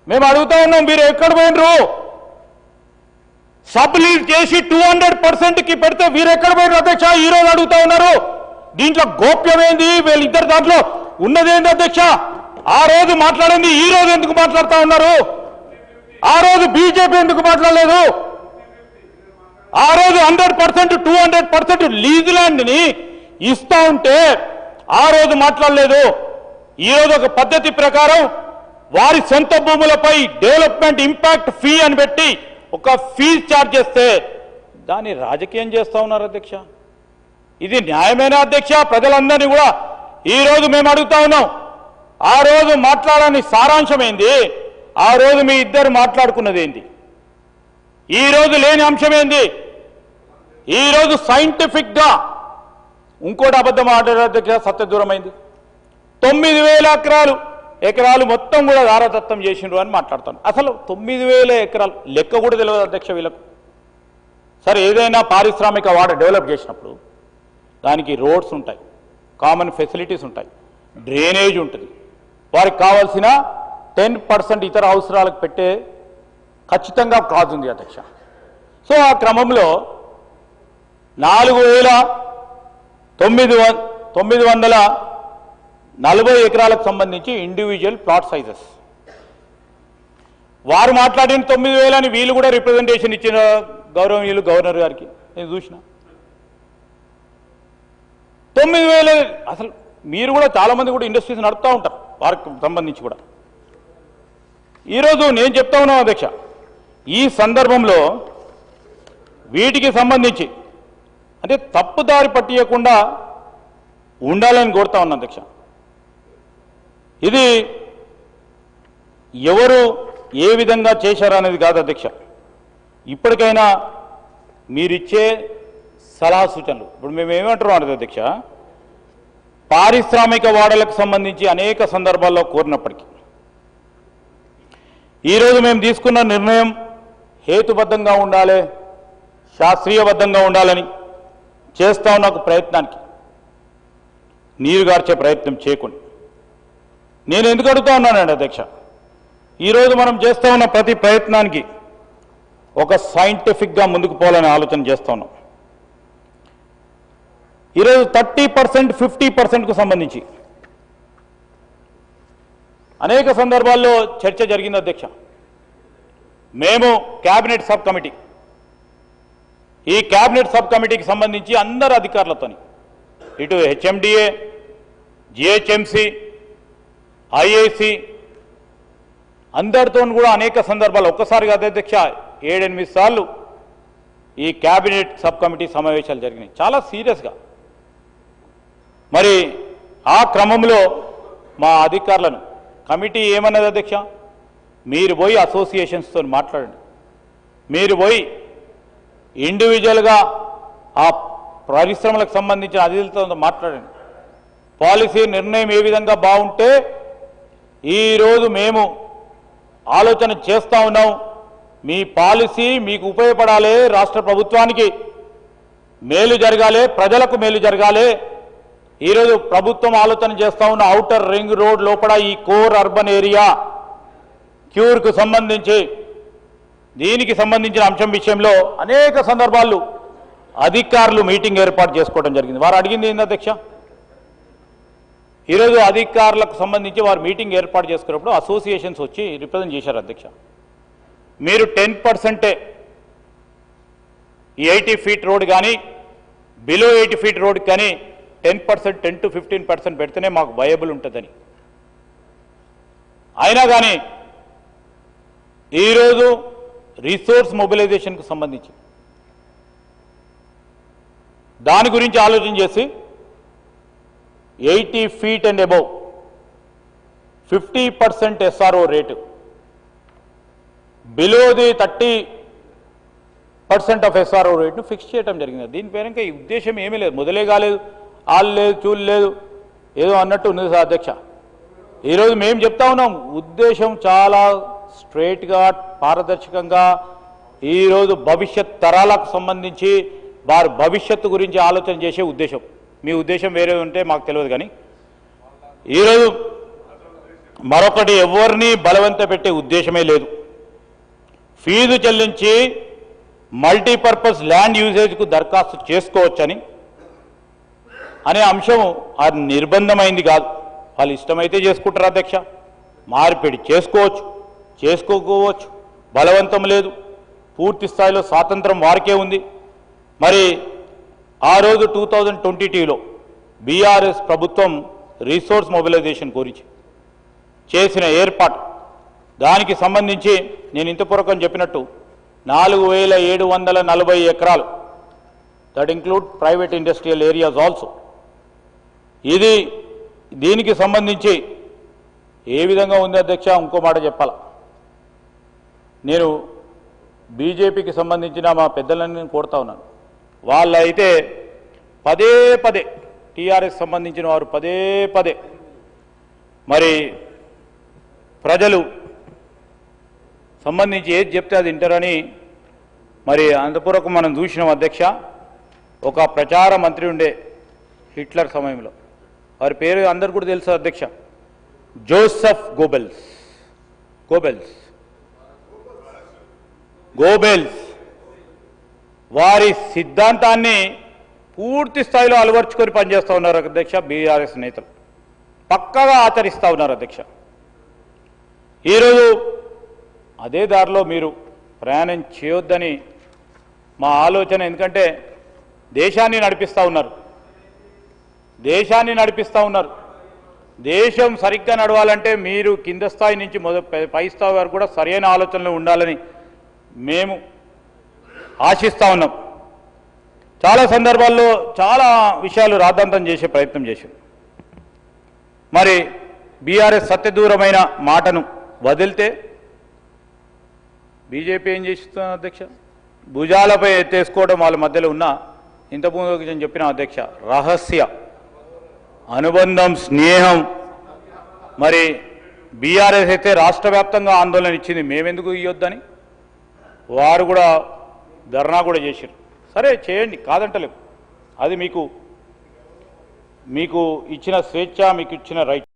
మేము అడుగుతా ఉన్నాం, మీరు ఎక్కడ పోయినరు? సబ్ లీజ్ చేసి 200%కి పెడితే వీరు ఎక్కడ పోయినరు అధ్యక్ష? ఈ రోజు అడుగుతా ఉన్నారు. దీంట్లో గోప్యమైంది, వీళ్ళిద్దరు దాంట్లో ఉన్నదేంటి అధ్యక్ష? ఆ రోజు మాట్లాడింది ఈ రోజు ఎందుకు మాట్లాడుతా ఉన్నారు? ఆ రోజు బీజేపీ ఎందుకు మాట్లాడలేదు? ఆ రోజు 100% 200% లీజ్ ల్యాండ్ని ఇస్తా ఉంటే ఆ రోజు మాట్లాడలేదు. ఈ రోజు ఒక పద్ధతి ప్రకారం వారి సొంత భూములపై డెవలప్మెంట్ ఇంపాక్ట్ ఫీ అని పెట్టి ఒక ఫీజు ఛార్జ్ చేస్తే దాన్ని రాజకీయం చేస్తా ఉన్నారు అధ్యక్ష. ఇది న్యాయమేనా అధ్యక్ష? ప్రజలందరినీ కూడా ఈ రోజు మేము అడుగుతా ఉన్నాం. ఆ రోజు మాట్లాడని సారాంశం ఏంది? ఆ రోజు మీ ఇద్దరు మాట్లాడుకున్నది ఏంది? ఈ రోజు లేని అంశం ఏంది? ఈ రోజు సైంటిఫిక్ గా ఇంకోటి అబద్ధం ఆడారు అధ్యక్ష, సత్యదూరమైంది. 9,000 ఎకరాలు మొత్తం కూడా దారదత్తం చేసిండ్రు అని మాట్లాడతాను. అసలు 9,000 ఎకరాలు లెక్క కూడా తెలియదు అధ్యక్ష వీళ్ళకు. సరే, ఏదైనా పారిశ్రామిక వాడ డెవలప్ చేసినప్పుడు దానికి రోడ్స్ ఉంటాయి, కామన్ ఫెసిలిటీస్ ఉంటాయి, డ్రైనేజ్ ఉంటుంది, వారికి కావాల్సిన 10% ఇతర అవసరాలకు పెట్టే ఖచ్చితంగా కాజ్ ఉంది అధ్యక్ష. సో ఆ క్రమంలో 4,940 ఎకరాలకు సంబంధించి ఇండివిజువల్ ప్లాట్ సైజెస్ వారు మాట్లాడిన 9,000 అని వీళ్ళు కూడా రిప్రజెంటేషన్ ఇచ్చిన గౌరవనీయులు గవర్నర్ గారికి నేను చూసిన. 9,000 అసలు మీరు కూడా చాలామంది కూడా ఇండస్ట్రీస్ నడుపుతూ ఉంటారు, వారికి సంబంధించి కూడా. ఈరోజు నేను చెప్తా ఉన్నాను అధ్యక్ష, ఈ సందర్భంలో వీటికి సంబంధించి అంటే తప్పుదారి పట్టియకుండా ఉండాలని కోరుతా ఉన్నాను అధ్యక్ష. ఇది ఎవరు ఏ విధంగా చేశారనేది కాదు అధ్యక్ష. ఇప్పటికైనా మీరిచ్చే సలహా సూచనలు, ఇప్పుడు మేము ఏమంటున్నాం అధ్యక్ష, పారిశ్రామిక వాడలకు సంబంధించి అనేక సందర్భాల్లో కోరినప్పటికీ ఈరోజు మేము తీసుకున్న నిర్ణయం హేతుబద్ధంగా ఉండాలి, శాస్త్రీయబద్ధంగా ఉండాలని చేస్తా ఉన్న ఒక ప్రయత్నానికి నీరుగార్చే ప్రయత్నం చేయకుండా నేను ఎందుకు అడుగుతా ఉన్నానండి అధ్యక్ష, ఈరోజు మనం చేస్తూ ఉన్న ప్రతి ప్రయత్నానికి ఒక సైంటిఫిక్గా ముందుకు పోవాలని ఆలోచన చేస్తూ ఉన్నాం. ఈరోజు 30%, 50%కు సంబంధించి అనేక సందర్భాల్లో చర్చ జరిగింది అధ్యక్ష. మేము క్యాబినెట్ సబ్ కమిటీ, ఈ క్యాబినెట్ సబ్ కమిటీకి సంబంధించి అందరు అధికారులతోని, ఇటు హెచ్ఎండిఏ, జిహెచ్ఎంసి, ఐఐసి అందరితో కూడా అనేక సందర్భాలు ఒక్కసారిగా అధ్యక్ష 7-8 సార్లు ఈ క్యాబినెట్ సబ్ కమిటీ సమావేశాలు జరిగినాయి, చాలా సీరియస్గా. మరి ఆ క్రమంలో మా అధికారులను కమిటీ ఏమన్నది అధ్యక్ష, మీరు పోయి అసోసియేషన్స్తో మాట్లాడండి, మీరు పోయి ఇండివిజువల్గా ఆ పరిశ్రమలకు సంబంధించిన అధికారులతో మాట్లాడండి, పాలసీ నిర్ణయం ఏ విధంగా బాగుంటే ఈరోజు మేము ఆలోచన చేస్తూ ఉన్నాం, మీ పాలసీ మీకు ఉపయోగపడాలి, రాష్ట్ర ప్రభుత్వానికి మేలు జరగాలి, ప్రజలకు మేలు జరగాలి. ఈరోజు ప్రభుత్వం ఆలోచన చేస్తూ ఉన్న ఔటర్ రింగ్ రోడ్ లోపల ఈ కోర్ అర్బన్ ఏరియా క్యూర్కు సంబంధించి దీనికి సంబంధించిన అంశం విషయంలో అనేక సందర్భాల్లో అధికారులు మీటింగ్ ఏర్పాటు చేసుకోవడం జరిగింది. వారు అడిగింది ఏంది అధ్యక్ష, ఈరోజు అధికారులకు సంబంధించి వారు మీటింగ్ ఏర్పాటు చేసుకున్నప్పుడు అసోసియేషన్స్ వచ్చి రిప్రజెంట్ చేశారు అధ్యక్ష, మీరు 10% ఈ 80 ఫీట్ రోడ్ కానీ బిలో 80 ఫీట్ రోడ్ కానీ 10%, 10 to 15% పెడితేనే మాకు వయబుల్ ఉంటుందని. అయినా కానీ ఈరోజు రిసోర్స్ మొబిలైజేషన్కు సంబంధించి దాని గురించి ఆలోచన చేసి 80 feet and above 50% SRO rate, below the 30% of SRO రేట్ను ఫిక్స్ చేయడం జరిగింది. దీనిపైన ఇంకా ఈ ఉద్దేశం ఏమీ లేదు, మొదలే కాలేదు, ఆలు లేదు, చూలు లేదు, ఏదో అన్నట్టు ఉంది సార్ అధ్యక్ష. ఈరోజు మేము చెప్తా ఉన్నాం, ఉద్దేశం చాలా స్ట్రైట్గా పారదర్శకంగా ఈరోజు భవిష్యత్ తరాలకు సంబంధించి వారి భవిష్యత్తు గురించి ఆలోచన చేసే ఉద్దేశం. మీ ఉద్దేశం వేరే ఉంటే మాకు తెలియదు, కానీ ఈరోజు మరొకటి ఎవరిని బలవంత పెట్టే ఉద్దేశమే లేదు. ఫీజు చెల్లించి మల్టీపర్పస్ ల్యాండ్ యూసేజ్కు దరఖాస్తు చేసుకోవచ్చని అనే అంశం అది నిర్బంధమైంది కాదు. వాళ్ళు ఇష్టమైతే చేసుకుంటారు అధ్యక్ష, మార్పిడి చేసుకోవచ్చు, చేసుకోకపోవచ్చు, బలవంతం లేదు. పూర్తి స్థాయిలో స్వాతంత్రం వారికే ఉంది. మరి ఆ రోజు 2022లో బీఆర్ఎస్ ప్రభుత్వం రిసోర్స్ మొబిలైజేషన్ గురించి చేసిన ఏర్పాటు, దానికి సంబంధించి నేను ఇంతపూర్వకం చెప్పినట్టు 4740 ఎకరాలు, that include private industrial areas also. దీనికి సంబంధించి ఏ విధంగా ఉంది అధ్యక్ష, ఇంకో మాట చెప్పాల. నేను బీజేపీకి సంబంధించిన మా పెద్దలని కోరుతా ఉన్నాను. వాళ్ళైతే పదే పదే టీఆర్ఎస్ సంబంధించిన వారు పదే పదే మరి ప్రజలు సంబంధించి ఏది చెప్తే అది వింటారని మరి అంతపూర్వకం మనం చూసినాం అధ్యక్ష. ఒక ప్రచార మంత్రి ఉండే హిట్లర్ సమయంలో, వారి పేరు అందరు కూడా తెలుసు అధ్యక్ష, జోసెఫ్ గోబెల్స్. వారి సిద్ధాంతాన్ని పూర్తి స్థాయిలో అలవర్చుకొని పనిచేస్తూ ఉన్నారు అధ్యక్ష. బీఆర్ఎస్ నేతలు పక్కాగా ఆచరిస్తూ ఉన్నారు అధ్యక్ష. ఈరోజు అదే దారిలో మీరు ప్రయాణం చేయొద్దని మా ఆలోచన. ఎందుకంటే దేశాన్ని నడిపిస్తూ ఉన్నారు. దేశం సరిగ్గా నడవాలంటే మీరు కింద స్థాయి నుంచి పై స్థాయి వరకు కూడా సరైన ఆలోచనలు ఉండాలని మేము ఆశిస్తూ ఉన్నాం. చాలా సందర్భాల్లో చాలా విషయాలు రాద్ధాంతం చేసే ప్రయత్నం చేశారు. మరి బీఆర్ఎస్ సత్యదూరమైన మాటను వదిలితే బీజేపీ ఏం చేస్తున్నారు అధ్యక్ష? భుజాలపై ఎత్తేసుకోవడం వాళ్ళ మధ్యలో ఉన్న, ఇంతకుముందు నేను చెప్పిన అధ్యక్ష, రహస్య అనుబంధం, స్నేహం. మరి బీఆర్ఎస్ అయితే రాష్ట్ర వ్యాప్తంగా ఆందోళన ఇచ్చింది, మేమెందుకు ఇవ్వొద్దని వారు కూడా ధర్నా కూడా చేశారు. సరే చేయండి, కాదంటలేవు. అది మీకు ఇచ్చిన స్వేచ్ఛ, మీకు ఇచ్చిన రైట్.